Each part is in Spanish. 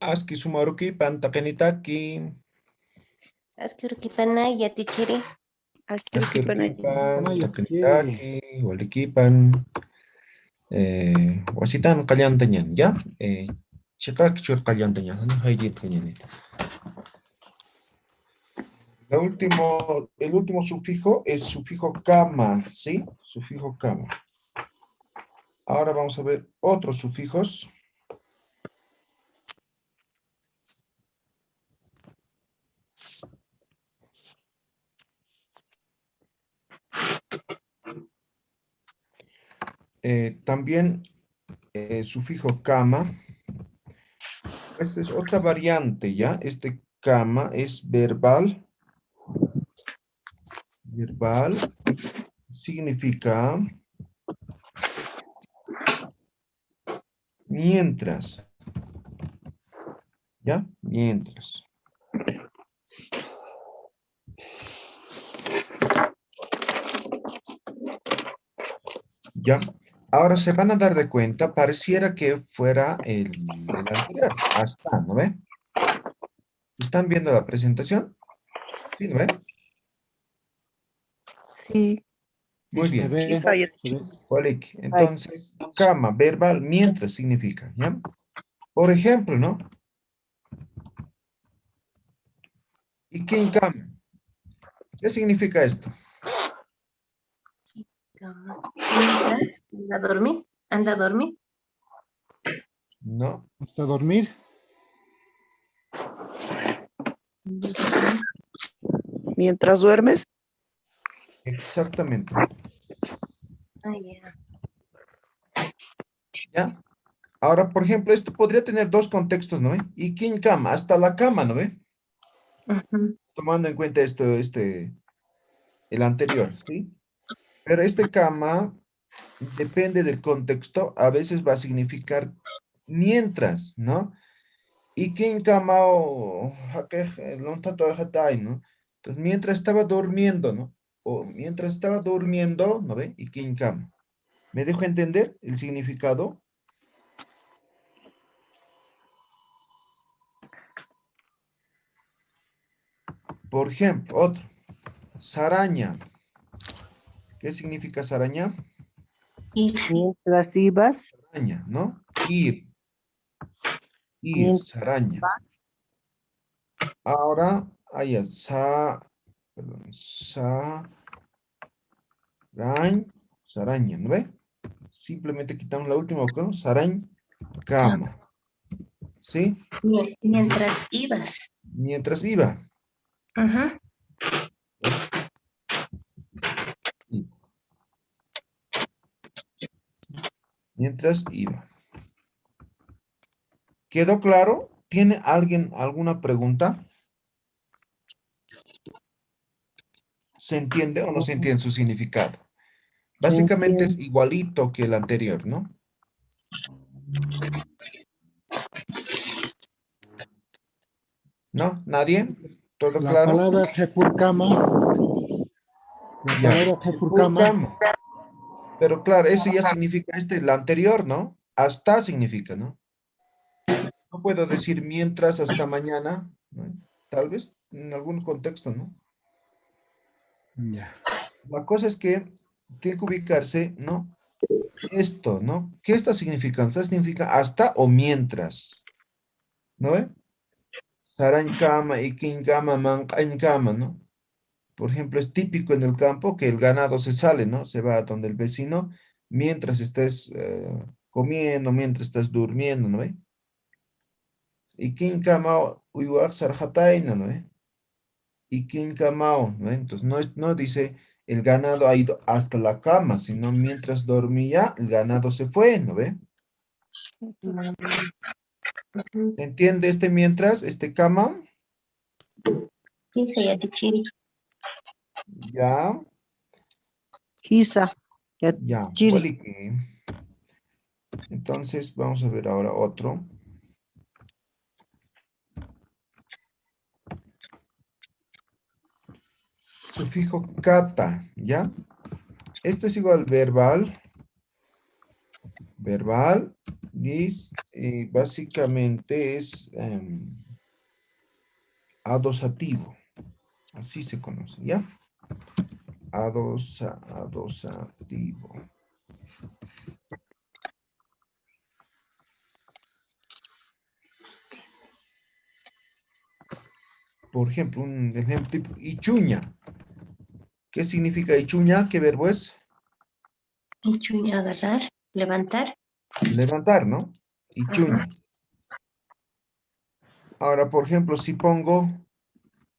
Aski sumaruki pantakenitaki. Askirkipanay yatichiri. Askirkipan, Panaya, takenitaki, walikipan. Wasitan kalyantañan, ¿ya? Chikaki chur kalyantañan, ¿no? Haydit kañani. El último sufijo es sufijo kama, ¿sí? Sufijo kama. Ahora vamos a ver otros sufijos. También sufijo kama. Esta es otra variante, ¿ya? Este kama es verbal. Verbal significa mientras. ¿Ya? Mientras. ¿Ya? Ahora se van a dar de cuenta, pareciera que fuera el anterior. Hasta, ¿no ve? ¿Están viendo la presentación? ¿Sí, no ve? Sí. Muy bien. Se ve. Olik. Entonces, kama, verbal, mientras significa, ¿ya? Por ejemplo, ¿no? ¿Y quién kama? ¿Qué significa esto? Anda a dormir. Anda a dormir. ¿No? Hasta dormir. Mientras duermes. Exactamente. Ya. ¿Ya? Ahora, por ejemplo, esto podría tener dos contextos, ¿no ve? ¿Y quién cama? Hasta la cama, ¿no ve? Tomando en cuenta esto, el anterior, ¿sí? Pero este cama depende del contexto, a veces va a significar mientras, ¿no? Y quién cama o no tanto ¿no? Entonces, mientras estaba durmiendo, ¿no? O mientras estaba durmiendo, ¿no ve? Y quién cama. ¿Me dejo entender el significado? Por ejemplo, otro. Saraña. ¿Qué significa saraña? Mientras ibas. Saraña, ¿no? Ir, Mientras saraña. vas. Ahora, perdón, saraña, ¿no ve? Simplemente quitamos la última vocal, sarañ, cama. ¿Sí? Mientras ibas. Mientras iba. Ajá. ¿Ves? Iba. Mientras iba. ¿Quedó claro? ¿Tiene alguien alguna pregunta? ¿Se entiende o no se entiende su significado? Básicamente es igualito que el anterior, ¿no? ¿No? ¿Nadie? ¿Todo La claro? palabra Jepurkama. La Ya. palabra Jepurkama. Cama. Pero claro, eso ya significa el anterior, ¿no? Hasta significa, ¿no? No puedo decir mientras hasta mañana, ¿no? Tal vez en algún contexto, ¿no? Ya. La cosa es que tiene que ubicarse, ¿no? Esto, ¿no? ¿Qué está significando? Esto significa hasta o mientras, ¿no ve? Saran kama y kin kama man kama, ¿no? Por ejemplo, es típico en el campo que el ganado se sale, ¿no? Se va a donde el vecino mientras estés comiendo, mientras estás durmiendo, ¿no ve? Y kin kama uyuak sarjataina, ¿no ve? Y kin kamao, ¿no ve? Entonces no dice el ganado ha ido hasta la cama, sino mientras dormía el ganado se fue, ¿no ve? ¿Se entiende este mientras, este cama? 15 yatichiri. Ya, Quizá. ya. Chiri. Entonces vamos a ver ahora otro. Sufijo kata, ¿ya? Esto es igual verbal. Verbal Y básicamente es adosativo. Así se conoce, ¿ya? Adosativo. Por ejemplo, un ejemplo tipo ichuña. ¿Qué significa ichuña? ¿Qué verbo es? Ichuña, agarrar, levantar. Levantar, ¿no? Ichuña. Ahora, por ejemplo, si pongo,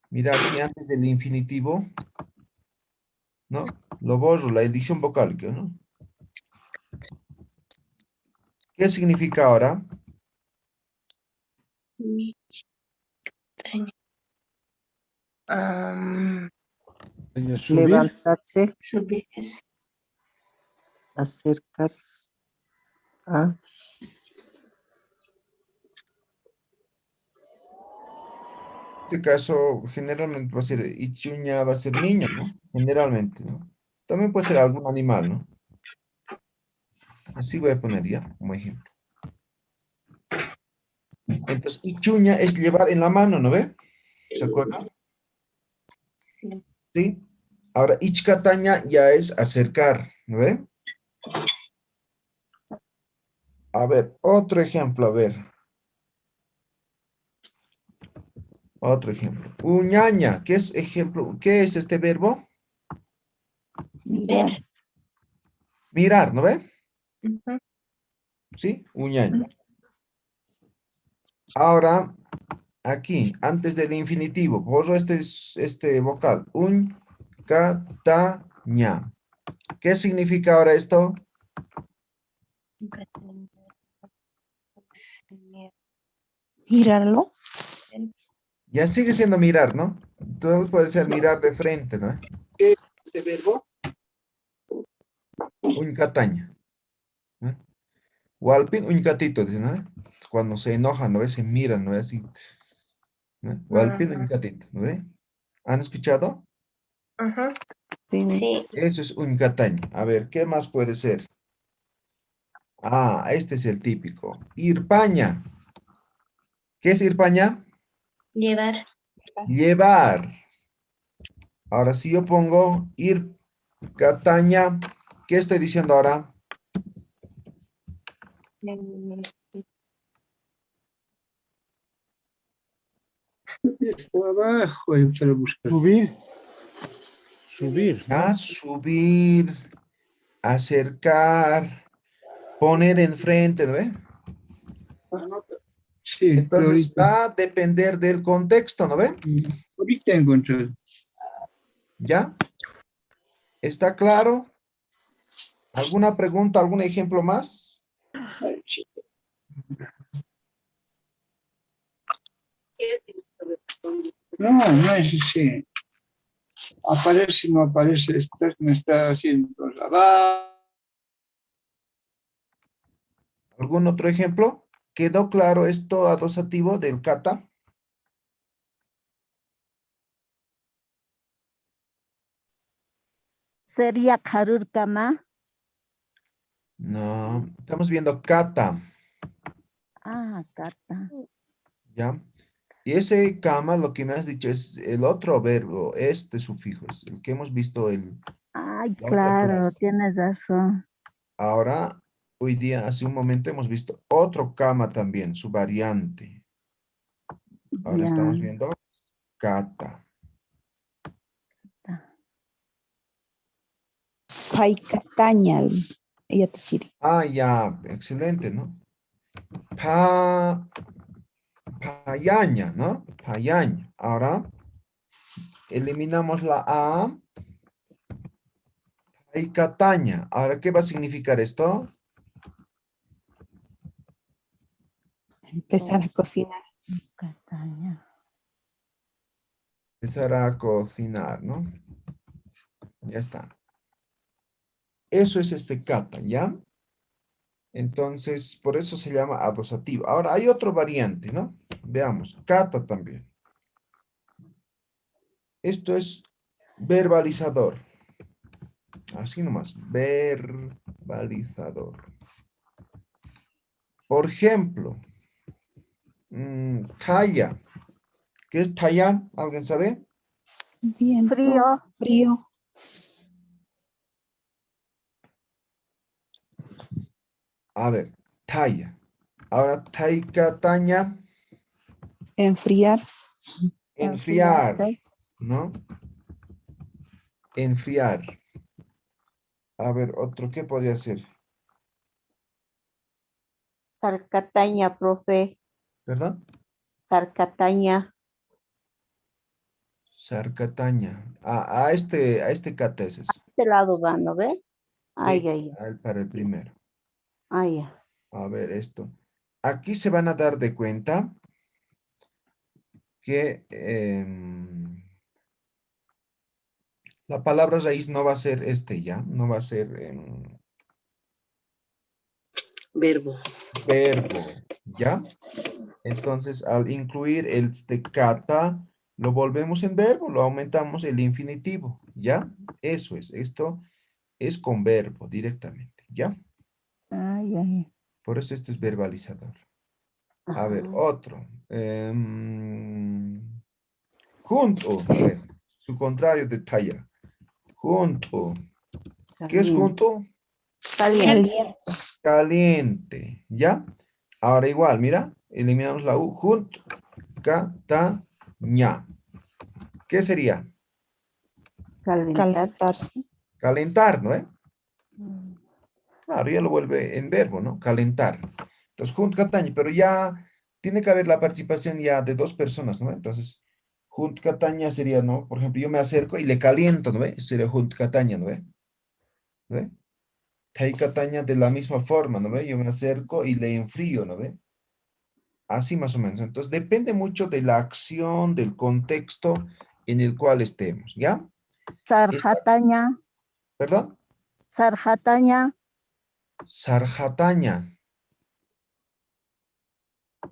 mira aquí antes del infinitivo, ¿no? Lo borro, la edición vocálica, ¿no? ¿Qué significa ahora? Am, Subir. Levantarse, subir. acercarse a En este caso, generalmente va a ser ichuña, va a ser niño, ¿no? Generalmente, ¿no? También puede ser algún animal, ¿no? Así voy a poner ya, como ejemplo. Entonces, ichuña es llevar en la mano, ¿no ve? ¿Se acuerdan? Sí. ¿Sí? Ahora, ichkataña ya es acercar, ¿no ve? A ver, otro ejemplo, a ver. Otro ejemplo. Uñaña, ¿qué es ejemplo? ¿Qué es este verbo? mirar, Ver. Mirar, ¿no ve? Ujú. ¿Sí? Uñaña. Ahora, aquí, antes del infinitivo, borro este vocal. Uñcataña. ¿Qué significa ahora esto? mirarlo, Ya sigue siendo mirar, ¿no? Entonces puede ser mirar de frente, ¿no? ¿Qué es este verbo? Uñcataña. ¿No? Walpin uñcatito, dice, ¿no? Cuando se enojan, ¿no ve? Se miran, ¿no ve? Así, ¿no? Walpin Ajá. uñcatito, ¿no ve? ¿Han escuchado? Ajá. sí, Sí. Eso es uñcataña. A ver, ¿qué más puede ser? Ah, este es el típico. Irpaña. ¿Qué es irpaña? Llevar. Llevar. Ahora, si yo pongo ir Cataña, ¿qué estoy diciendo ahora? Está abajo, hay que buscar. Subir. Subir, A ¿no? subir, acercar, poner enfrente, ¿no ve? Sí, pero Entonces va a depender del contexto, ¿no ve? ahorita encontré. ¿Ya? ¿Está claro? ¿Alguna pregunta, algún ejemplo más? No, no es así. Aparece, no aparece, me está haciendo trasladar. ¿Algún otro ejemplo? ¿Quedó claro esto adosativo del kata? Sería Karurkama. No, estamos viendo kata, Ah, Kata. ¿ya? Y ese kama, lo que me has dicho es el otro verbo, este sufijo, es el que hemos visto Ay, la otra claro, clase. tienes razón. Ahora, hoy día, hace un momento hemos visto otro kama también, su variante. Ahora Ya. estamos viendo kata. paikatañal, ella te chiri. Ah, ya, excelente, ¿no? Pa, payaña, ¿no? Payaña. Ahora, eliminamos la A y cataña. Ahora, ¿qué va a significar esto? Empezar a cocinar. Kataña. Empezar a cocinar, ¿no? Ya está. Eso es este kata, ¿ya? Entonces, por eso se llama adosativo. Ahora, hay otro variante, ¿no? Veamos, kata también. Esto es verbalizador. Así nomás, verbalizador. Por ejemplo, talla. ¿Qué es talla? ¿Alguien sabe? Viento. Frío. Frío. A ver, talla. Ahora, taikataña, Enfriar. enfriar, Enfriarse. ¿no? Enfriar. A ver, otro, ¿qué podría ser? Sarcataña, profe. ¿Verdad? Sarcataña. Sarcataña. A este cata es eso. Este lado va, ¿no ve? Ay, Sí, ay, para el primero. ay. Ay. A ver, esto. Aquí se van a dar de cuenta que la palabra raíz no va a ser ya, no va a ser Verbo. verbo, ¿ya? Entonces, al incluir el kata, lo volvemos en verbo, lo aumentamos el infinitivo, ¿ya? Eso es, esto es con verbo directamente, ¿ya? Ay, ay. Por eso esto es verbalizador. A ver, Ajá. otro. Junto, a ver, su contrario de talla. Junto. ¿Qué es Caliente. junto? Caliente. Caliente. Caliente, ¿ya? Ahora igual, mira, eliminamos la U. Junto. Cataña. ¿Qué sería? Calentar. Calentarse. Calentar, ¿no? Mm. Claro, ya lo vuelve en verbo, ¿no? Calentar. Entonces, junto Cataña, pero ya tiene que haber la participación ya de dos personas, ¿no? Entonces, junto Cataña sería, ¿no? Por ejemplo, yo me acerco y le caliento, ¿no ve? Sería junto Cataña, ¿no ve? ¿No ve? Tai Cataña de la misma forma, ¿no ve? Yo me acerco y le enfrío, ¿no ve? Así más o menos. Entonces, depende mucho de la acción, del contexto en el cual estemos, ¿ya? Sarjataña. ¿Perdón? Sarjataña. Sarjataña.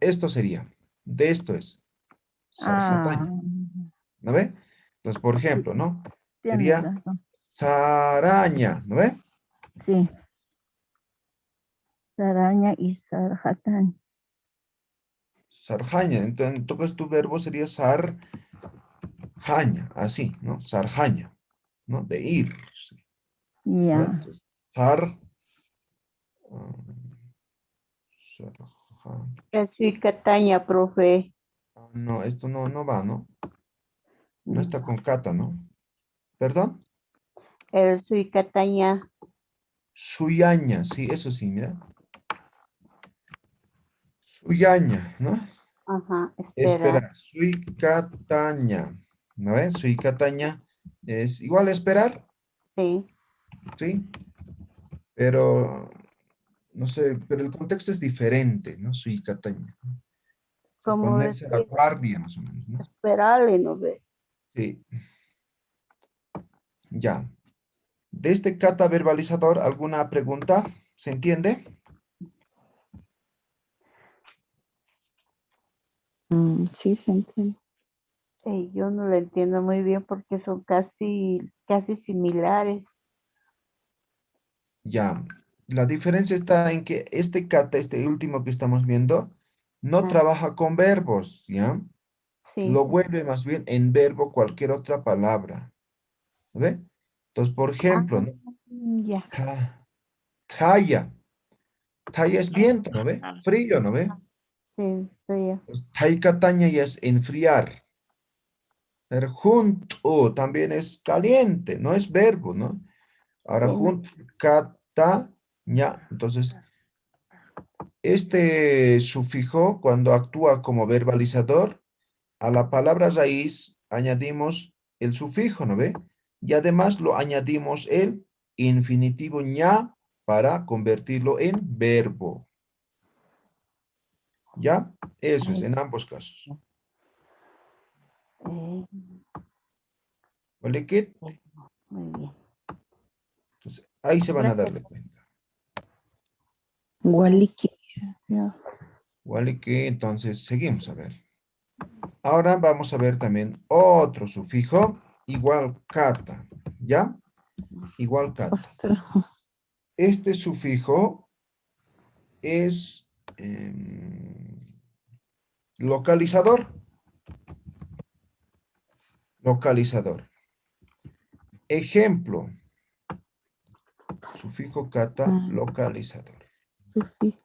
Esto sería. De esto es. Ah, Sarjataña. ¿No ve? Entonces, por ejemplo, ¿no? tienes Sería razón. saraña, ¿no ve? Sí. Saraña y sarjataña. Sarjaña. Entonces, tu verbo sería sarjaña, así, ¿no? Sarjaña, ¿no? De ir. Sí, ¿no ve? Ya. Entonces, sarja- Suicataña, profe. no, esto no va, ¿no? No está con kata, ¿no? ¿Perdón? El suicataña. Suyaña, sí, eso sí, mira. Suyaña, ¿no? Ajá, espera. Esperar. Suicataña. ¿No ves? Suicataña es igual a esperar, Sí. ¿sí? Pero, no sé, pero el contexto es diferente, ¿no? Suicataña. O sea, Como ponerse a la decir, guardia, más o menos, ¿no? esperarle, ¿no ve? Sí, ya. De este kata verbalizador, ¿alguna pregunta? ¿Se entiende? Sí, se entiende. Yo no lo entiendo muy bien porque son casi similares. Ya. La diferencia está en que este kata, este último que estamos viendo, no Ah, trabaja con verbos, ¿ya? sí. Lo vuelve más bien en verbo cualquier otra palabra. ¿Ve? Entonces, por Ah, ejemplo, ¿no? ya. Talla. Talla es viento, ¿no ve? Frío, ¿no ve? Sí, estoy ya. Pues, taikataña ya es enfriar. Pero junto también es caliente, no es verbo, ¿no? Ahora Sí, junto, kataña. Entonces, este sufijo, cuando actúa como verbalizador, a la palabra raíz añadimos el sufijo, ¿no ve? Y además lo añadimos el infinitivo ña para convertirlo en verbo. ¿Ya? Eso es, ay, en ambos casos. eh, ¿Vale? ¿Qué? muy bien. Entonces, ahí se van a Gracias. darle cuenta. Gualiqui. Ya. ¿Vale? Que entonces seguimos a ver. Ahora vamos a ver también otro sufijo, igual kata. ¿Ya? Igual kata. Otro. Este sufijo es Localizador. Localizador. Ejemplo. Sufijo kata, localizador. Sufijo.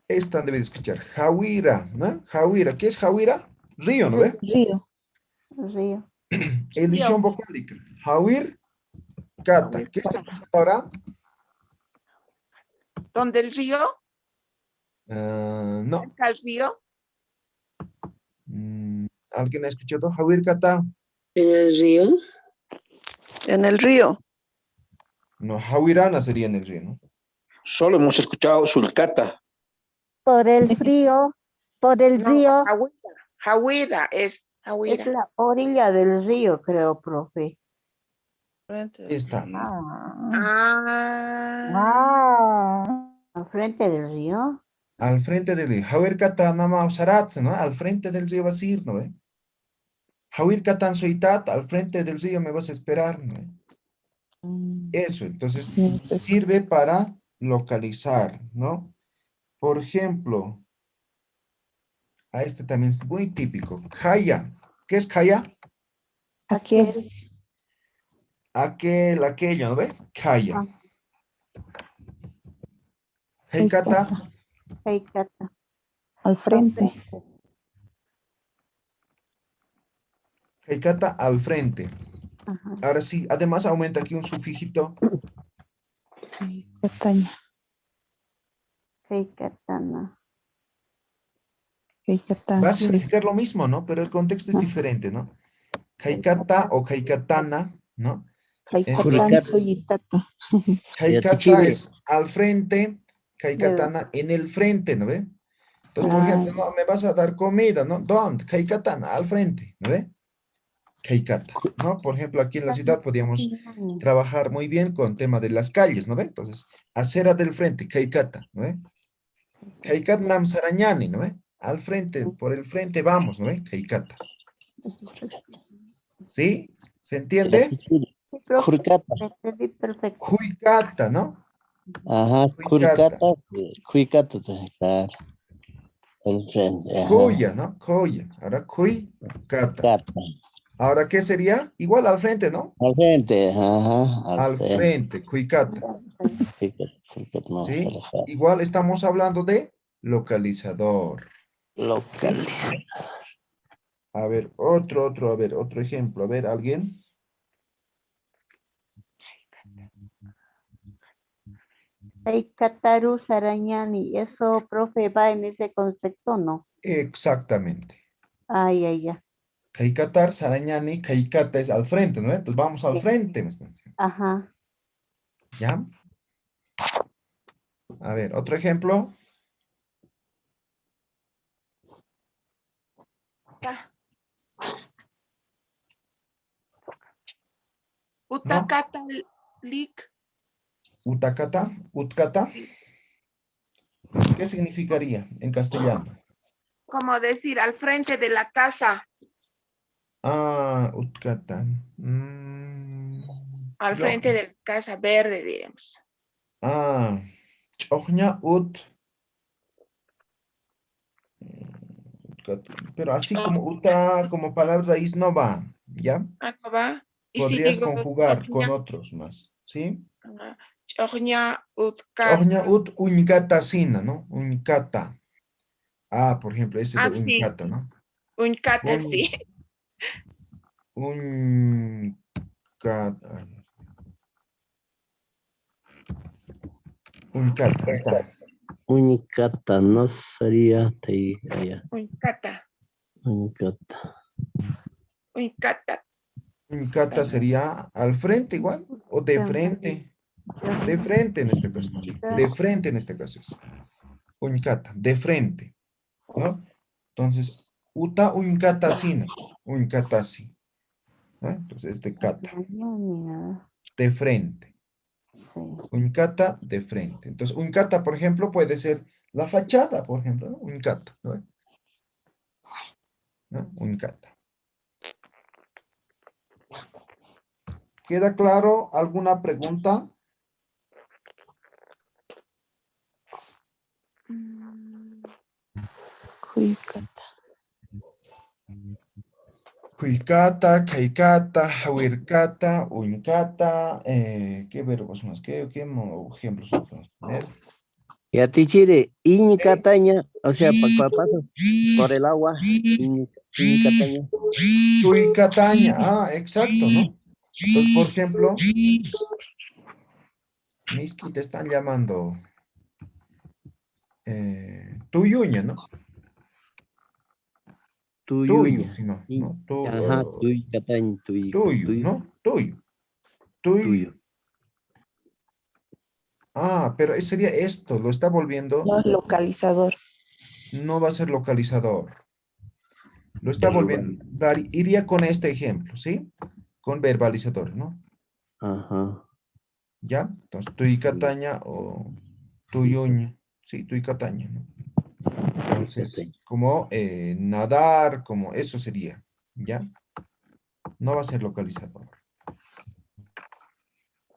Esta debe de escuchar. Jawira, ¿no? Jawira. ¿Qué es Jawira? Río, ¿no ve? Río. Río. Edición vocálica. Jawir, kata. ¿Qué está pasando ahora? ¿Dónde el río? No. ¿Está el río? ¿Alguien ha escuchado Jawir kata? ¿En el río? En el río. No, Jawirana sería en el río, ¿no? Solo hemos escuchado Sulcata. Por el frío, por el No, río, Jawira es es Jawira. la orilla del río, creo, profe. Frente. Está. Al frente del río. Al frente del río. Jawir kata nama sarat, ¿no? Al frente del río vas a ir, ¿no ve? Jawir katan soitat, al frente del río me vas a esperar, ¿no ve? Eso, entonces, Cierto. sirve para localizar, ¿no? Por ejemplo, a este también es muy típico. Kaya. ¿Qué es Kaya? Aquel. Aquel, aquello, ¿no ve? Kaya. Ah. Heikata. Heikata. Al frente. Heikata al frente. Ajá. Ahora sí, además aumenta aquí un sufijito. Cataña. Heikatana. Va a significar lo mismo, ¿no? Pero el contexto es diferente, ¿no? Heikata o Heikatana, ¿no? Haikatan soyitata. Heikata es al frente, Heikatana en el frente, ¿no ve? Entonces, por ejemplo, no, me vas a dar comida, ¿no? ¿Dónde? Heikatana, al frente, ¿no ve? Heikata, ¿no? Por ejemplo, aquí en la ciudad podíamos trabajar muy bien con tema de las calles, ¿no ve? Entonces, acera del frente, Heikata, ¿no ve? Heikatnam Sarañani, ¿no ve? Al frente, por el frente vamos, ¿no ve? Heikata. ¿Sí? ¿Se entiende? Perfecto. Huicata, ¿no? Ajá, Huicata. Cuicata, claro. El frente, ajá. Cuya, ¿no? Cuya. Ahora Cuicata. Ahora, ¿qué sería? Igual al frente, ¿no? Al frente, ajá. Al frente, Cuicata. ¿Sí? Igual estamos hablando de localizador. Localizador. A ver, otro ejemplo. A ver, ¿alguien? Heikataru Sarañani. Eso, profe, va en ese contexto, ¿no? Exactamente. Ay, ay, ya. Kaikatar, Sarañani, Kaikata es al frente, ¿no? Entonces vamos al frente. ¿Me están diciendo? Ajá. ¿Ya? A ver, otro ejemplo. Utakata lik. Utakata, utkata. ¿Qué significaría en castellano? Como decir, al frente de la casa. Ah, utkata. Al frente de la casa verde, diremos. Ah, chojña ut. Pero así como uta, como palabra raíz no va, ¿ya? Ah, ¿no va? Y si Podrías digo conjugar con otros más, ¿sí? chojña Chojña utkata. ut uñcata sina, ¿no? Uñcata. Ah, por ejemplo, ese de Ah, sí. uñcata, ¿no? Uñcata, sí. Uñcata. Uñcata, ahí está. Unicata, no sería allá. Uñcata. Unicata. Uñcata. Uñcata sería al frente igual, o de frente. De frente en este caso, más bien. De frente en este caso es. Uñcata, de frente, ¿no? Entonces, uta uñcata sina. Uñcata sí. ¿No? Entonces, este cata. De frente. Uñcata, de frente. Entonces, uñcata, por ejemplo, puede ser la fachada, por ejemplo, ¿no? Uñcata, ¿no? ¿No? Uñcata. ¿Queda claro? ¿Alguna pregunta? Cuicata. Cuicata, caicata, huircata, uincata, ¿qué verbos más? ¿Qué ejemplos podemos poner? Y a ti, Chile, Iñicataña, o sea, pasa por el agua, Iñicataña. Tuicataña, exacto, ¿no? Entonces, por ejemplo, Miski te están llamando Tuyuña, ¿no? Tuyo, Tuyuña. si no, Y- ¿no? Ajá, Tuyicataña, Tuyo, ¿no? Tuyo. tuyo. Ah, pero sería esto, lo está volviendo, No es localizador. no va a ser localizador. Lo está volviendo, iría con este ejemplo, ¿sí? Con verbalizador, ¿no? Ajá. ¿Ya? Entonces, Tuicataña o Tuyuña, sí, Tuicataña, ¿no? Entonces, como nadar, como eso sería, ¿ya? No va a ser localizador.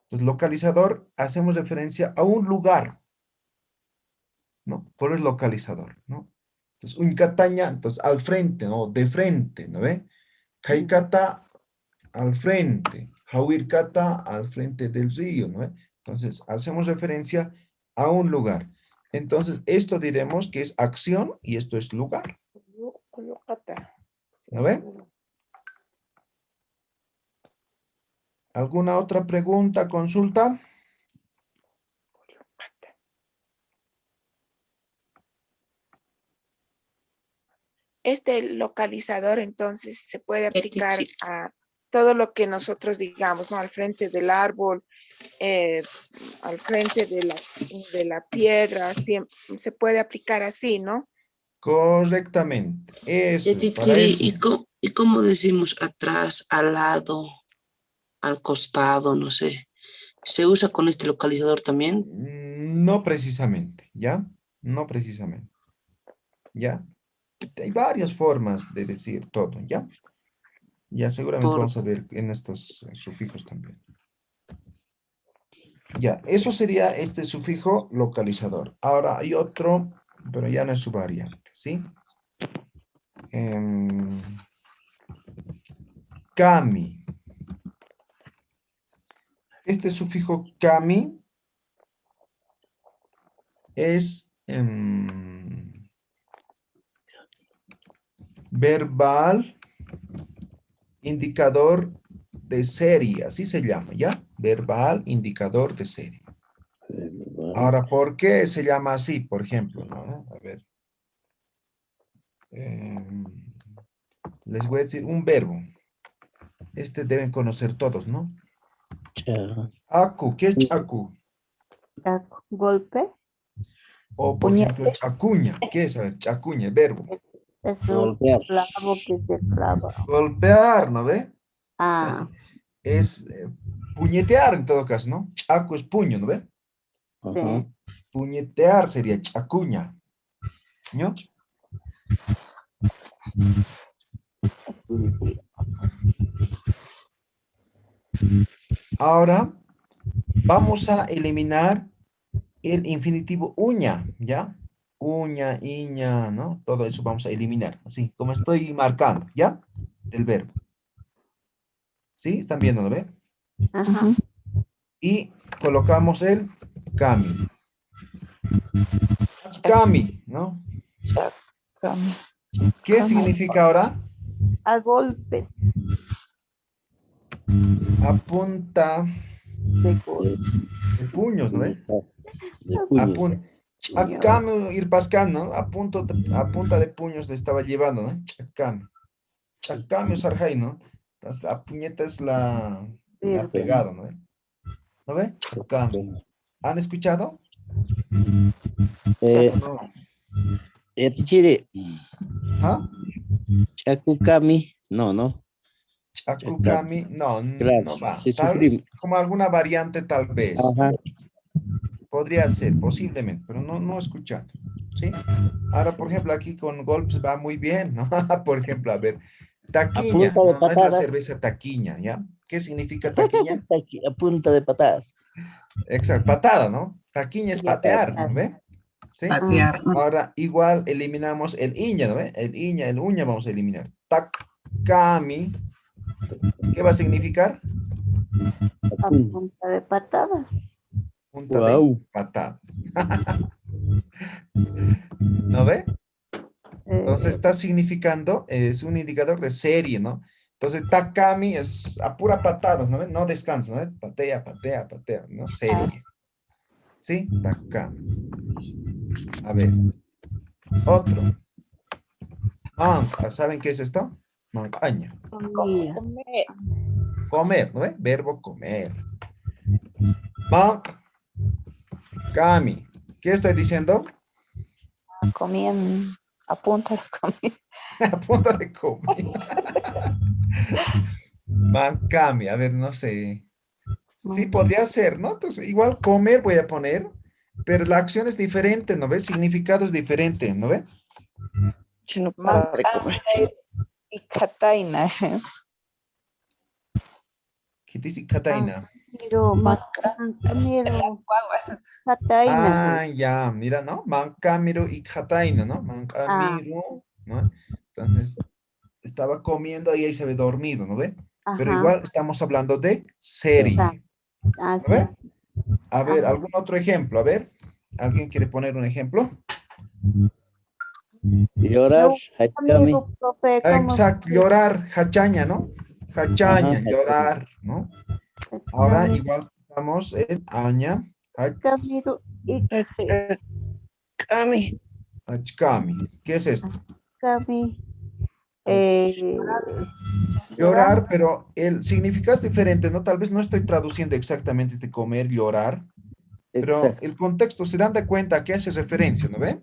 Entonces, localizador, hacemos referencia a un lugar, ¿no? Por el localizador, ¿no? Entonces, Uncataña, entonces, al frente, ¿no? De frente, ¿no ve? Caicata, al frente. Jauircata, al frente del río, ¿no ve? Entonces, hacemos referencia a un lugar. Entonces, esto diremos que es acción y esto es lugar, ¿no ve? ¿Alguna otra pregunta, consulta? Este localizador entonces se puede aplicar a todo lo que nosotros digamos, ¿no? Al frente del árbol, al frente de la piedra, se puede aplicar así, ¿no? Correctamente. Eso es, para eso. ¿Y cómo decimos atrás, al lado, al costado, no sé? ¿Se usa con este localizador también? No precisamente, ¿ya? No precisamente, ¿ya? Hay varias formas de decir todo, ¿ya? Ya seguramente vamos a ver en estos sufijos también. Ya, eso sería este sufijo localizador. Ahora hay otro, pero ya no es su variante, ¿sí? Kami. Este sufijo kami es verbal indicador de serie, así se llama, ¿ya? Verbal indicador de serie. Ahora, ¿por qué se llama así? Por ejemplo, ¿no? A ver. Les voy a decir un verbo. Este deben conocer todos, ¿no? Aku, ¿qué es chaku? Golpe. O, por ejemplo, chacuña. ¿Qué es? A ver, chacuña, verbo. Es un clavo que se clava. Golpear, ¿no ve? Ah. Es puñetear en todo caso, ¿no? Chacu es puño, ¿no ve? Sí. Puñetear sería chacuña, ¿no? Ahora vamos a eliminar el infinitivo uña, ¿ya? Uña, iña, ¿no? Todo eso vamos a eliminar, así como estoy marcando, ¿ya? Del verbo. ¿Sí? ¿Están viendo, no ve? Ajá. Y colocamos el kami. Kami, ¿no? ¿Qué significa ahora? A golpe. A punta De puños, ¿no ve? De Chacame ir pascando, ¿no? A punta de puños le estaba llevando, ¿no? Chacame. Chacame sarjay, ¿no? Entonces, la puñeta es la pegado, ¿no ve? ¿No ve? Chacame. ¿Han escuchado? No. Chile. ¿Ah? Chacucami. No. Chacukami, no, Claro, no va. se Tal vez, suprime. como alguna variante, tal vez. Ajá. Podría ser, posiblemente, pero no he escuchado. ¿Sí? Ahora, por ejemplo, aquí con golpes va muy bien, ¿no? Por ejemplo, a ver, taquiña, punta de no es la patadas. cerveza taquiña, ¿ya? ¿Qué significa taquiña? A punta de patadas. Exacto, patada, ¿no? Taquiña es Ya, patear, ¿no patear. ve? ¿Sí? Patear. Ahora igual eliminamos el iña, ¿no ve? El uña vamos a eliminar. Takami, ¿qué va a significar? A punta de patadas. Punta Wow. de patadas. ¿No ve? Entonces está significando, es un indicador de serie, ¿no? Entonces Takami es a pura patadas, ¿no ve? No descansa, ¿no ve? Patea, patea, patea, ¿no? Serie. ¿Sí? Takami. A ver. Otro. Manca, ¿saben qué es esto? Mancaña. Comida. Comer. Comer, ¿no ve? Verbo comer. Mancami. ¿Qué estoy diciendo? Comían a punta de comida. A punto de comer. Mancami, a ver, no sé. Sí, podría ser, ¿no? Entonces, igual comer voy a poner, pero la acción es diferente, ¿no ves? Significado es diferente, ¿no ves? Que no para de comer. Y Cataina. ¿Qué dice Kataina? Miro, miro, Cataina. Ah, ya, mira, ¿no? Mancamiro y Kataina, ¿no? Mancamiro, ¿no? Entonces, estaba comiendo y ahí se ve dormido, ¿no ve? Pero Ajá. igual estamos hablando de serie, Ah, ¿no ve? sí. A ver, Ajá. ¿algún otro ejemplo? A ver, ¿alguien quiere poner un ejemplo? Llorar, No, hachami. amigo, profe, Ah, ¿cómo exacto, se llorar, hachaña, ¿no? Hachaña, Ajá, llorar, ¿no? Ahora igual estamos en aña, Camilo y Cami. hachkami. ¿Qué es esto? Cami. Eh, Llorar, pero el significado es diferente, ¿no? Tal vez no estoy traduciendo exactamente este comer, llorar, pero Exacto. el contexto se dan de cuenta a qué hace referencia, ¿no ve?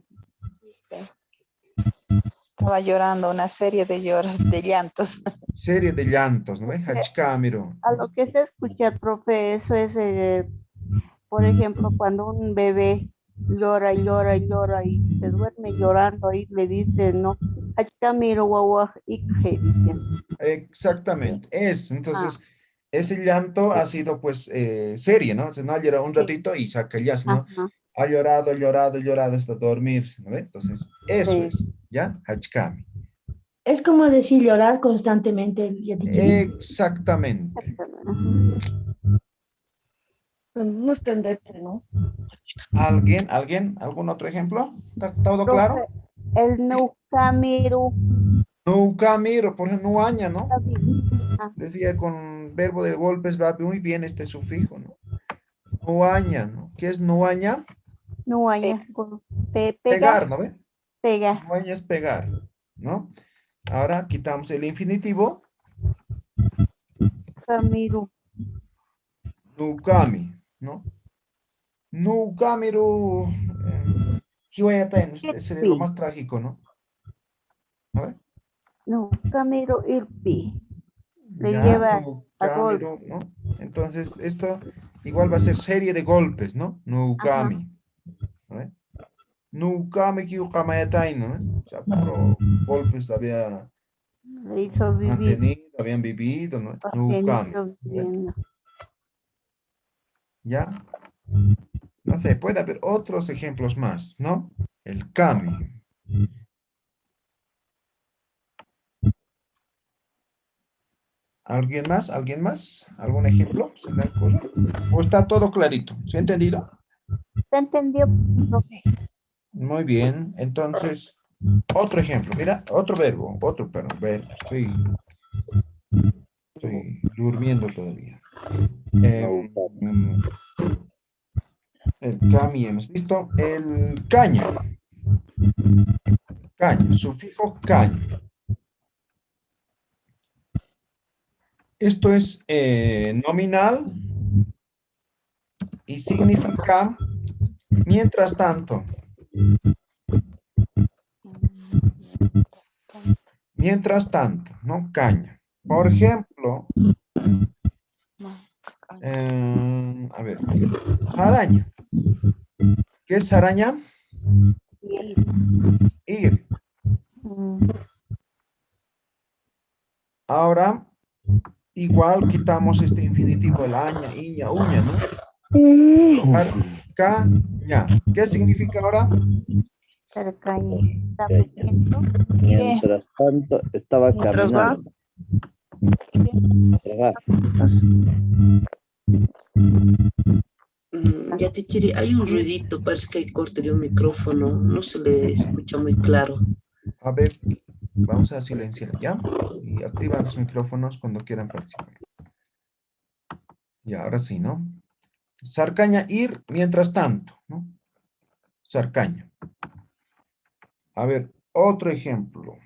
Estaba llorando una serie de de llantos. Serie de llantos, ¿no ve? Hachkamiro. A lo que se escucha, profe, eso es, por ejemplo, cuando un bebé llora, llora, llora y se duerme llorando, ahí le dicen, ¿no? Camilo, guagua, ikje, dicen. Exactamente, entonces, ese llanto ha sido pues serie, ¿no? O sea, no ha llorado un ratito y saca el llanto, ¿no? Ajá, Ha llorado, llorado, llorado hasta dormirse, ¿no ve? Entonces, eso sí. es, ¿ya? Hachkami. Es como decir llorar constantemente, Yatichiri. Exactamente. No están dentro, ¿no? ¿Algún otro ejemplo? ¿Está todo claro? Profe, el no camiro. Nukamiro, por ejemplo, nuaña, ¿no? Ah, Decía con verbo de golpes va muy bien este sufijo, ¿no? Nuaña, ¿no? ¿Qué es nuaña? no hay Pegar, pegar, ¿no ve? pegar. Nuaña es pegar, ¿no? Ahora quitamos el infinitivo. Camiro. Nukami, ¿no? Nukamiru. Hiwayataen, sería lo Sí. más trágico, ¿no? A ver. No, camiro irpi. Le Ya, lleva a gol. Nukamiru, ¿no? Entonces, esto igual va a ser serie de golpes, ¿no? Nukami. ¿No ve? Nukami Kiyukamayatain, ¿no? O sea, puro golpes había Le hizo vivir. mantenido, habían vivido, ¿no? Nukami. Hizo ¿No ve? viviendo. ¿Ya? No sé, puede haber otros ejemplos más, ¿no? El kami. ¿Alguien más? ¿Alguien más? ¿Algún ejemplo? ¿Se le ocurre? ¿O está todo clarito? ¿Se ha entendido? ¿Se entendió? Muy bien. Entonces, otro ejemplo. Mira, otro verbo. Perdón, verbo. Estoy durmiendo todavía. El kami hemos visto. El caña. Caña, sufijo caña. Esto es nominal y significa mientras tanto. Mientras tanto, ¿no? Caña. Por ejemplo, a ver, araña. ¿Qué es araña? Ir. Ahora, igual quitamos este infinitivo, el aña, iña, uña, ¿no? Sarcaña. ¿Qué significa ahora? Cercaña. Mientras tanto, estaba Mientras va. caminando. Mientras va. Ya te chiri, hay un ruidito, parece que hay corte de un micrófono, no se le escucha muy claro. A ver, vamos a silenciar, ¿ya? Y activan los micrófonos cuando quieran participar. Y ahora sí, ¿no? Sarcaña, ir mientras tanto, ¿no? Sarcaña. A ver, otro ejemplo.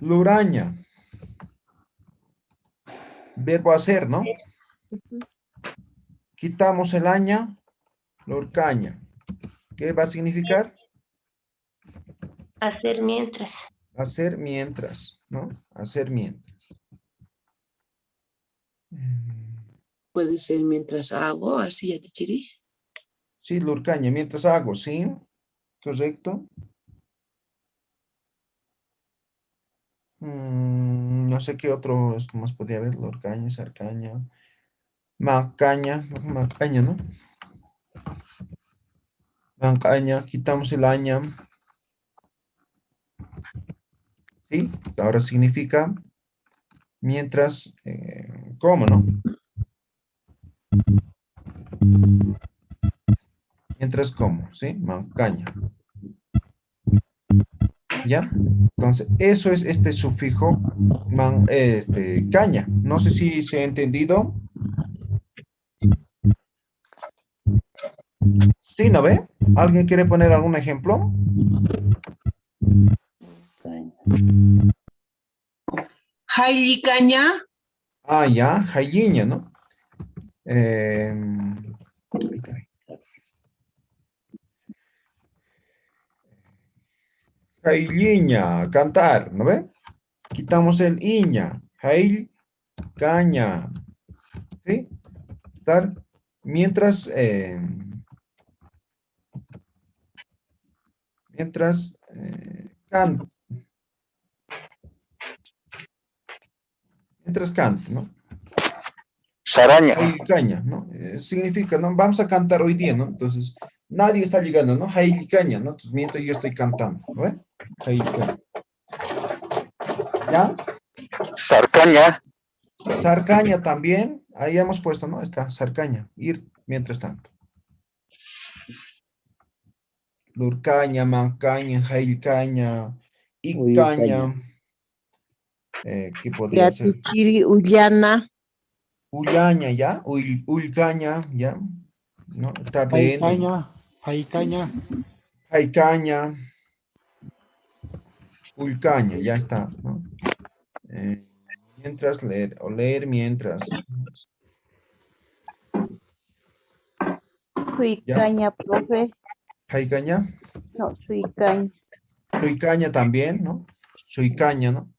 Luraña. Verbo hacer, ¿no? Quitamos el aña, lurcaña. ¿Qué va a significar? Hacer mientras. Hacer mientras, ¿no? Hacer mientras. Puede ser mientras hago, así ya te chiri. Sí, lurcaña, mientras hago, ¿sí? Correcto. No sé qué otro más podría haber. Lurcaña, sarcaña. Macaña, macaña, ¿no? Macaña, quitamos el aña. ¿Sí? Ahora significa mientras, ¿cómo, no? Mientras como, ¿sí? Macaña. ¿Ya? Entonces, eso es este sufijo caña. No sé si se ha entendido. ¿Sí, no ve? ¿Alguien quiere poner algún ejemplo? Caña. Ah, ya, jaiña, ¿no? Jailiña, cantar, ¿no ve? Quitamos el iña, jail, caña, ¿sí? Estar mientras, canto. Mientras canto, ¿no? Saraña. Jail, caña, ¿no? Significa, ¿no? Vamos a cantar hoy día, ¿no? Entonces, nadie está llegando, ¿no? Jail, caña, ¿no? Entonces, mientras yo estoy cantando, ¿no ve? Jail, caña. ¿Ya? Sarcaña. Sarcaña también, ahí hemos puesto, ¿no? Está sarcaña, ir mientras tanto. Lurcaña, mancaña, jailcaña, icaña. ¿Qué podría ser? Yatichiri Ullana. Ullaña, ¿ya? Ulcaña, ¿ya? ¿No? Está leyendo. Jaicaña, jaicaña. Jaicaña. Ulcaña, ya está, ¿no? Mientras leer, o leer mientras. Suicaña, profe. Jaicaña. No, suicaña. Suicaña también, ¿no? Suicaña, ¿no?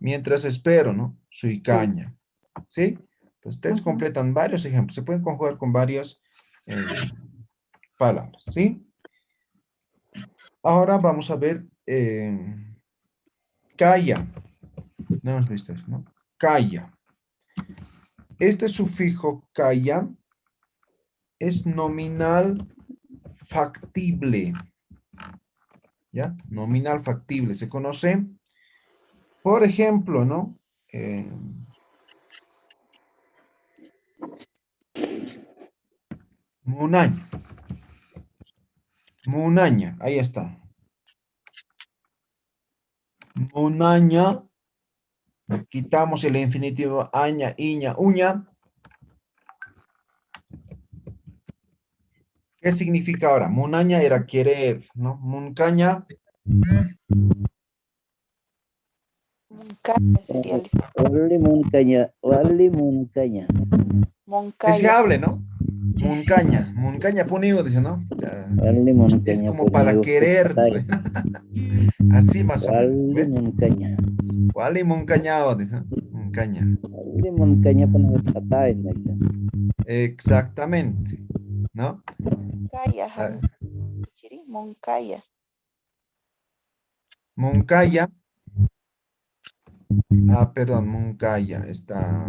Mientras espero, ¿no? Suicaña. ¿Sí? Entonces, ustedes completan varios ejemplos. Se pueden conjugar con varias palabras, ¿sí? Ahora vamos a ver calla. No hemos visto eso, ¿no? Calla. Este sufijo calla es nominal factible. ¿Ya? Nominal factible. Se conoce, por ejemplo, ¿no? Munaña. Munaña, ahí está. Munaña. Quitamos el infinitivo aña, iña, uña. ¿Qué significa ahora? Munaña era querer, ¿no? Muncaña. Moncaña sería Wali moncaña, wali moncaña. Deseable, ¿no? Muncaña, muncaña ponido, dice, ¿no? Wali moncaña. Es como para querer, ¿no? Así más o menos. Wali moncaña. Wali muncañado, dice, ¿no? Muncaña. Wali moncaña ponido tatay, dice. Exactamente, ¿no? Moncaya, Moncaya. Moncaya. Ah, perdón, Moncaya. Está.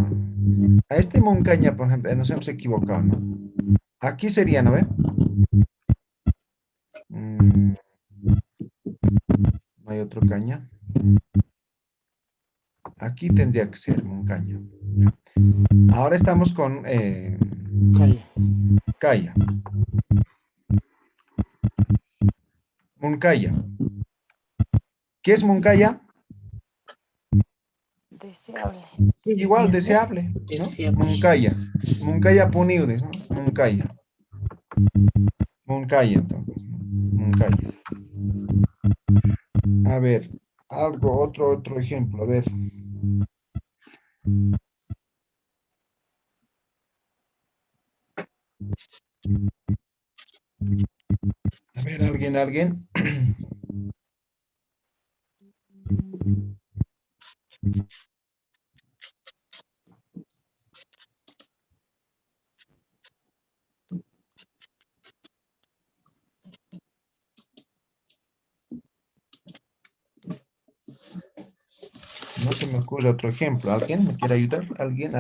A este Moncaña, por ejemplo, nos hemos equivocado, ¿no? Aquí sería, ¿no ve? Mm, no hay otro caña. Aquí tendría que ser Moncaña. Ya. Ahora estamos con Calla. Calla. Moncaya. ¿Qué es Moncaya? Deseable. Igual, deseable, ¿no? Deseable. Moncaya. Moncaya puniudes, ¿no? Moncaya. Moncaya, entonces. Moncaya. A ver, otro ejemplo. A ver. A ver, alguien. No se me ocurre otro ejemplo. ¿Alguien me quiere ayudar? ¿Alguien?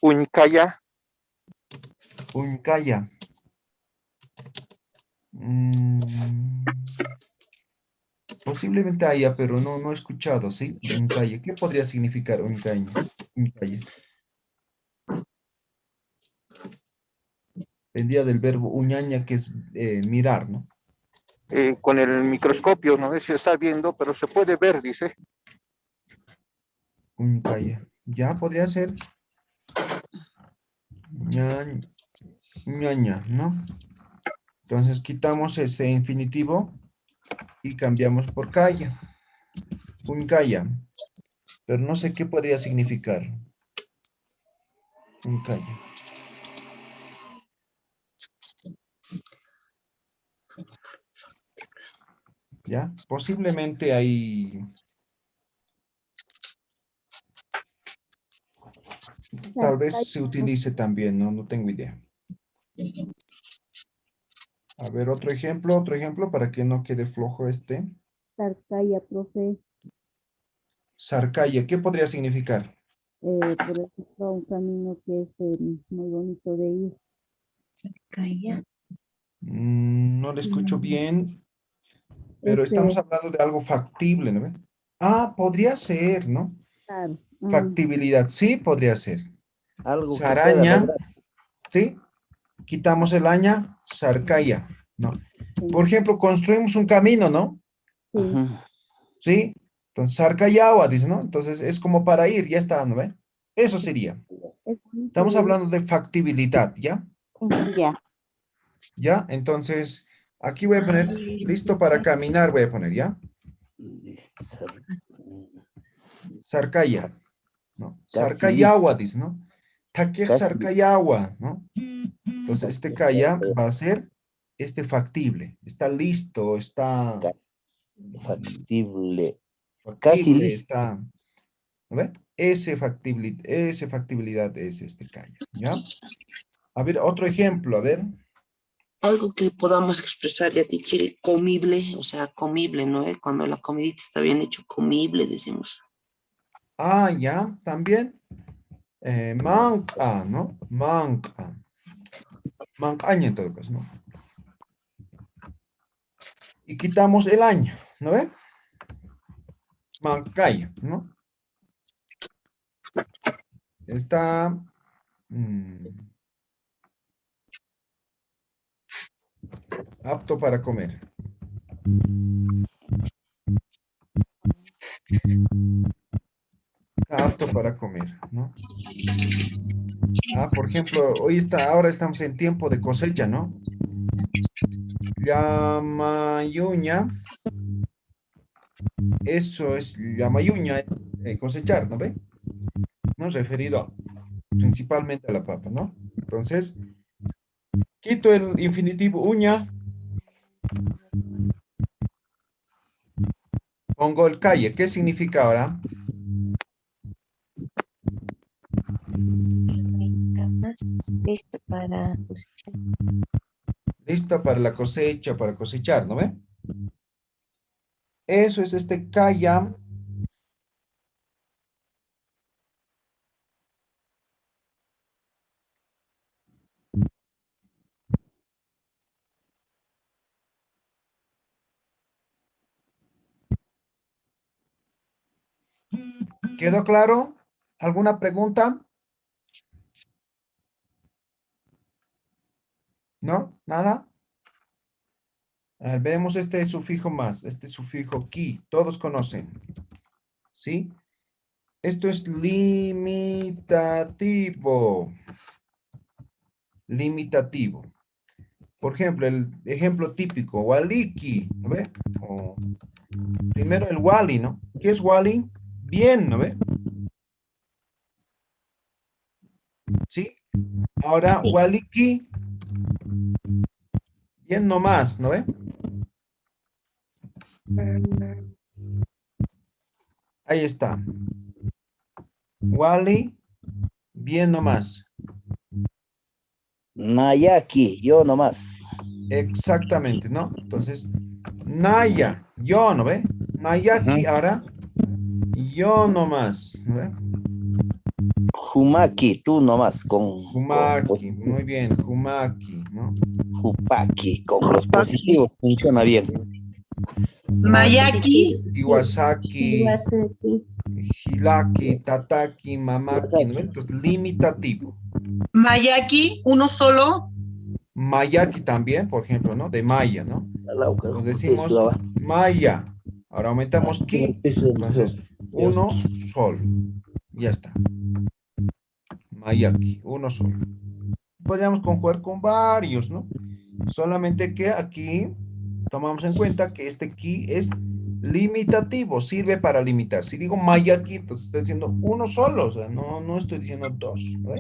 Uñcaya. Uncaya. Posiblemente haya, pero no he escuchado, ¿sí? Uncaya. ¿Qué podría significar Uncaya? Uncaya. Vendría del verbo uñaña, que es mirar, ¿no? Con el microscopio, no sé si está viendo, pero se puede ver, dice. Uncaya. Ya podría ser ñaña, ¿no? Entonces quitamos ese infinitivo y cambiamos por calla. Uncaya. Pero no sé qué podría significar. Uncaya. ¿Ya? Posiblemente hay... Tal vez se utilice también, no tengo idea. A ver, otro ejemplo para que no quede flojo este. Sarcaya, profe. Sarcaya, ¿qué podría significar? Por ejemplo, un camino que es muy bonito de ir. Calla. No le escucho bien, pero estamos hablando de algo factible, ¿no ve? Ah, podría ser, ¿no? Claro. Factibilidad, sí, podría ser. Algo que pueda Saraña, lograr. ¿sí? Quitamos el aña, sarcaya, ¿no? Por ejemplo, construimos un camino, ¿no? Ajá. ¿Sí? Entonces, sarcayawa, dice, ¿no? Entonces, es como para ir, ya está, ¿no ve? Eso sería. Es bonito Estamos de ir. hablando de factibilidad, ¿ya? Ya. ¿Ya? Entonces, aquí voy a poner, listo para caminar, voy a poner, ¿ya? Sarcaya, ¿no? Casi listo. Sarcayawa, dice, ¿no? Taquej Casi sarcayawa, ¿no? Entonces, este kaya va a ser este factible. Está listo, está factible. Casi factible, listo. está, ¿no ve? Ese factibilidad es este kaya, ¿ya? A ver, otro ejemplo, a ver. Algo que podamos expresar ya, teacher, comible, o sea, comible, ¿no? Cuando la comidita está bien hecho, comible, decimos. Ah, ya, también. Manca, ¿no? Manca. Mancaña en todo caso, ¿no? Y quitamos el año, ¿no ve? Mancaya, ¿no? Está apto para comer. Está apto para comer, ¿no? Ah, por ejemplo, ahora estamos en tiempo de cosecha, ¿no? Yamayuña, eso es yamayuña, cosechar, ¿no ve? No referido principalmente a la papa, ¿no? Entonces, quito el infinitivo uña, pongo el calle. ¿Qué significa ahora? Listo para cosechar. Listo para la cosecha, para cosechar, ¿no ve? Eso es este kaya. ¿Quedó claro? ¿Alguna pregunta? ¿No? ¿Nada? A ver, vemos este sufijo más, este sufijo ki, todos conocen, ¿sí? Esto es limitativo. Limitativo. Por ejemplo, el ejemplo típico, waliki, ¿no ve? O primero el wali, ¿no? ¿Qué es wali? Bien, ¿no ve? ¿Sí? Ahora, waliki, bien nomás, ¿no ve? Ahí está. Wali, bien nomás. Nayaki, yo nomás. Exactamente, ¿no? Entonces, Naya, yo, ¿no ve? Nayaki, ahora, yo nomás, ¿no ve? Humaki, tú nomás, con Humaki, muy bien, Humaki, ¿no? Hupaki, con los positivos funciona bien. Mayaki. Iwasaki, Iwasaki. Hilaki, Tataki, Mamaki, ¿no ve? Entonces, limitativo. Mayaki, uno solo. Mayaki también, por ejemplo, ¿no? De Maya, ¿no? Entonces decimos Maya. Ahora aumentamos ki. Entonces, uno solo. Ya está. Mayaki, uno solo. Podríamos conjugar con varios, ¿no? Solamente que aquí tomamos en cuenta que este ki es limitativo, sirve para limitar. Si digo Mayaki, entonces estoy diciendo uno solo, o sea, no estoy diciendo dos, ¿no?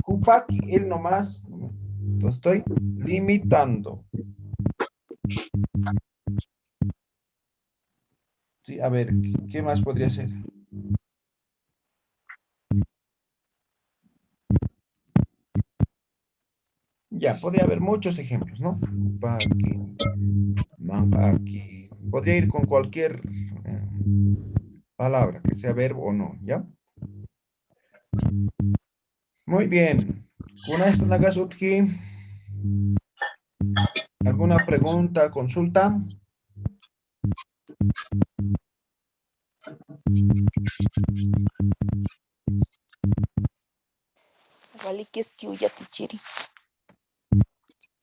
Kupaki, él nomás, ¿no? Entonces estoy limitando. Sí, a ver, ¿qué más podría ser? Ya, podría haber muchos ejemplos, ¿no? Kupaki, Manpaki. Podría ir con cualquier palabra, que sea verbo o no, ¿ya? Muy bien. Con esto, Nagasutki. ¿Alguna pregunta, consulta? Waliki es tichiri.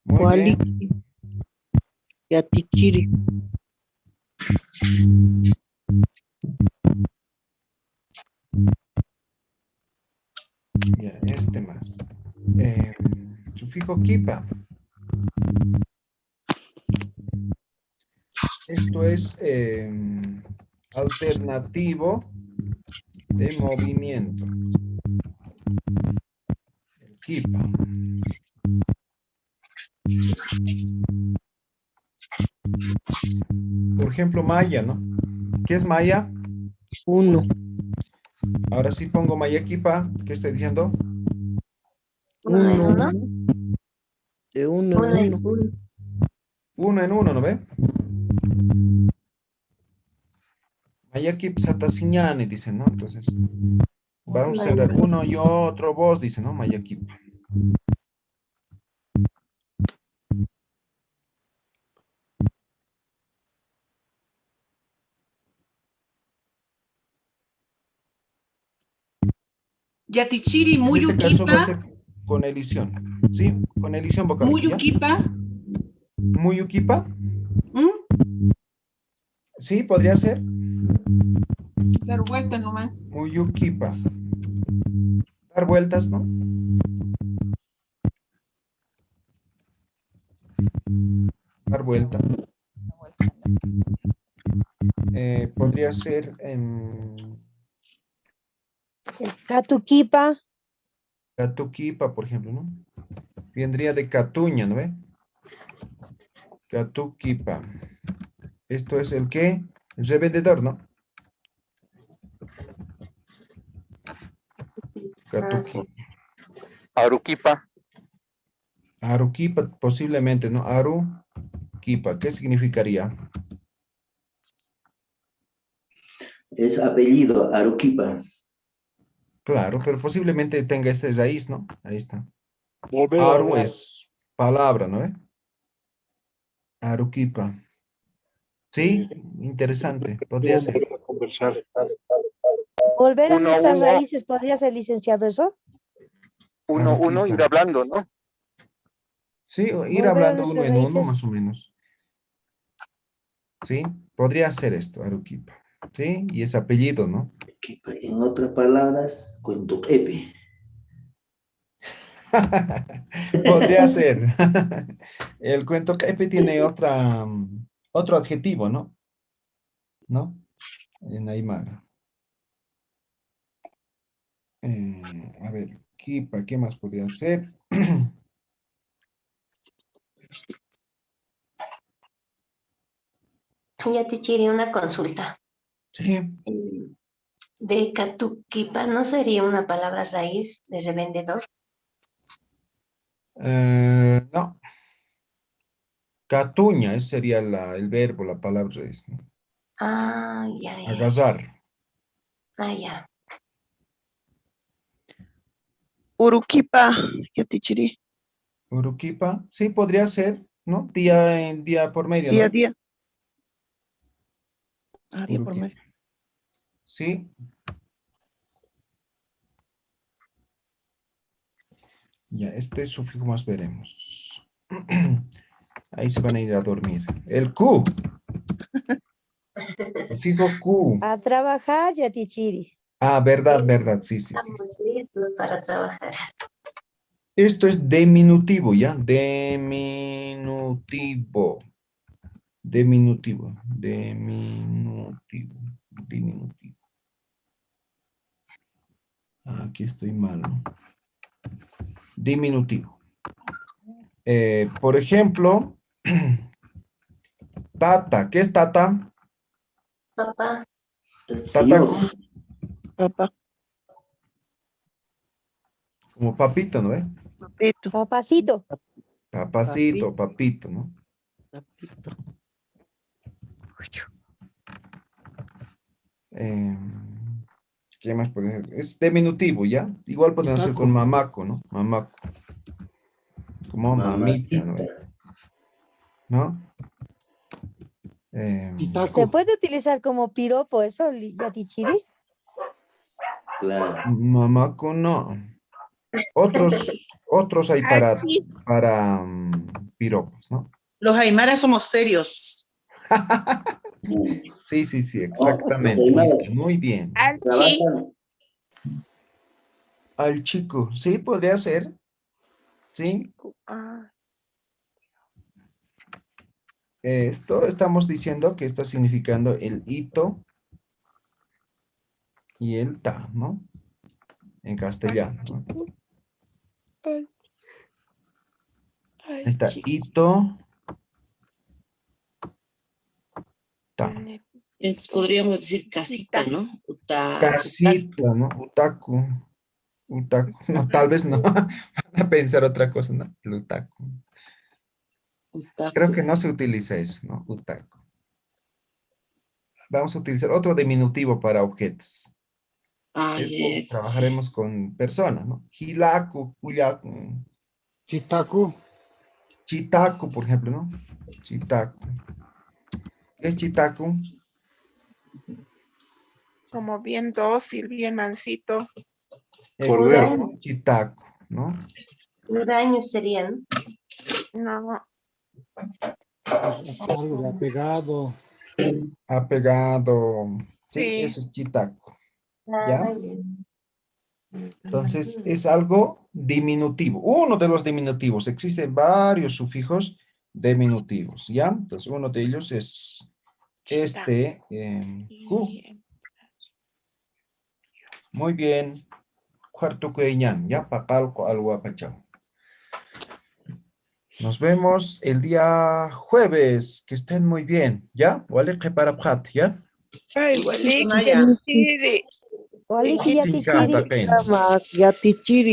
Muy bien. Yatichiri. Ya, este más. Sufijo kipa. Esto es alternativo de movimiento. El kipa. Por ejemplo, Maya, ¿no? ¿Qué es Maya? Uno. Ahora sí pongo Maya kipa. ¿Qué estoy diciendo? Uno. De uno en uno. Uno en uno, ¿no ve? Mayaki Satasiñani, dice, ¿no? Entonces, vamos a sembrar uno y otro vos, dice, ¿no? Mayaki. Yatichiri, En este caso va a Muyukipa. ser con elición, ¿sí? Con elición vocal. Muyukipa. Muyukipa. Sí, podría ser. Dar vuelta nomás. Muyukipa. Dar vueltas, ¿no? Dar vuelta. Podría ser en... El Catuquipa. Catuquipa, por ejemplo, ¿no? Vendría de Catuña, ¿no ve? Catuquipa. Esto es el que, el revendedor, ¿no? Catuquipa. Aruquipa. Aruquipa, posiblemente, ¿no? Aruquipa, ¿qué significaría? Es apellido, Aruquipa. Claro, pero posiblemente tenga esa raíz, ¿no? Ahí está. Volver a Aru hablar. es palabra, ¿no? Aruquipa. Sí, interesante. Podría ser. Volver a conversar. Volver a Uno, nuestras uno. raíces, ¿podría ser, licenciado, eso? Uno, ir Aruquipa. hablando, ¿no? Sí, o ir Volver a hablando uno nuestras en uno, raíces. más o menos. Sí, podría ser esto, Aruquipa. Sí, y es apellido, ¿no? En otras palabras, Cuentoquepe. Podría ser. El cuento Caipe tiene otro adjetivo, ¿no? ¿No? En Aymara. A ver, Kipa, ¿qué más podría ser? Ya te tiré una consulta. Sí. De Catuquipa, ¿no sería una palabra raíz de revendedor? No. Catuña, ese sería el verbo, la palabra es, ¿no? Ah, ya. Agarrar. Ah, ya. Uruquipa, Yatichiri. Uruquipa, sí, podría ser, ¿no? Día por medio, Día a ¿no? día. Ah, día por Uruquipa. medio. Sí. Ya, este sufijo más veremos. Ahí se van a ir a dormir. El Q. Sufijo Q. A trabajar, Yatichiri. Ah, verdad, Sí, verdad, sí. estamos listos para trabajar. Esto es diminutivo, ¿ya? Diminutivo. Diminutivo. Diminutivo. Aquí estoy mal, ¿no? Diminutivo. Por ejemplo, tata. ¿Qué es tata? Papá. Tata Papá. como papito, ¿no? Papito. Papacito. Papacito, papito, ¿no? Papito. ¿Qué más puede ser? Es diminutivo, ¿ya? Igual podemos hacer con mamaco, ¿no? Mamaco. Como mamita, ¿no? ¿No? ¿Se puede utilizar como piropo eso, Yatichiri? Claro. Mamaco no. Otros hay para piropos, ¿no? Los aymaras somos serios. Sí, exactamente. Muy bien. Alchi. Al chico, sí, podría ser. Sí. Ah, Esto estamos diciendo que está significando el hito y el ta, ¿no? En castellano, ¿no? Está hito, ta. Entonces podríamos decir casita, ¿no? Casita, ¿no? Utaku. No, tal vez no. Van a pensar otra cosa, ¿no? El utaku. Creo que no se utiliza eso, ¿no? Utaku. Vamos a utilizar otro diminutivo para objetos. Trabajaremos con personas, ¿no? Hilaku, kuyaku. Chitaku. Chitaku, por ejemplo, ¿no? Chitaku. ¿Qué es chitaku? como bien dócil, bien mansito. Exacto, chitaku, ¿no? Huraños serían. No. Algo de apegado. Apegado. Sí, Sí. eso es chitaku. Ah, ¿Ya? Entonces, es algo diminutivo. Uno de los diminutivos. Existen varios sufijos diminutivos, ¿ya? Entonces, uno de ellos es este Q. Muy bien. Cuarto cueñán, ¿ya? Papalco al guapachao. Nos vemos el día jueves. Que estén muy bien, ¿ya? Wale para prat, ¿ya? Ay, Waliki, Yatichiri. Waliki, Yatichiri. Yatichiri.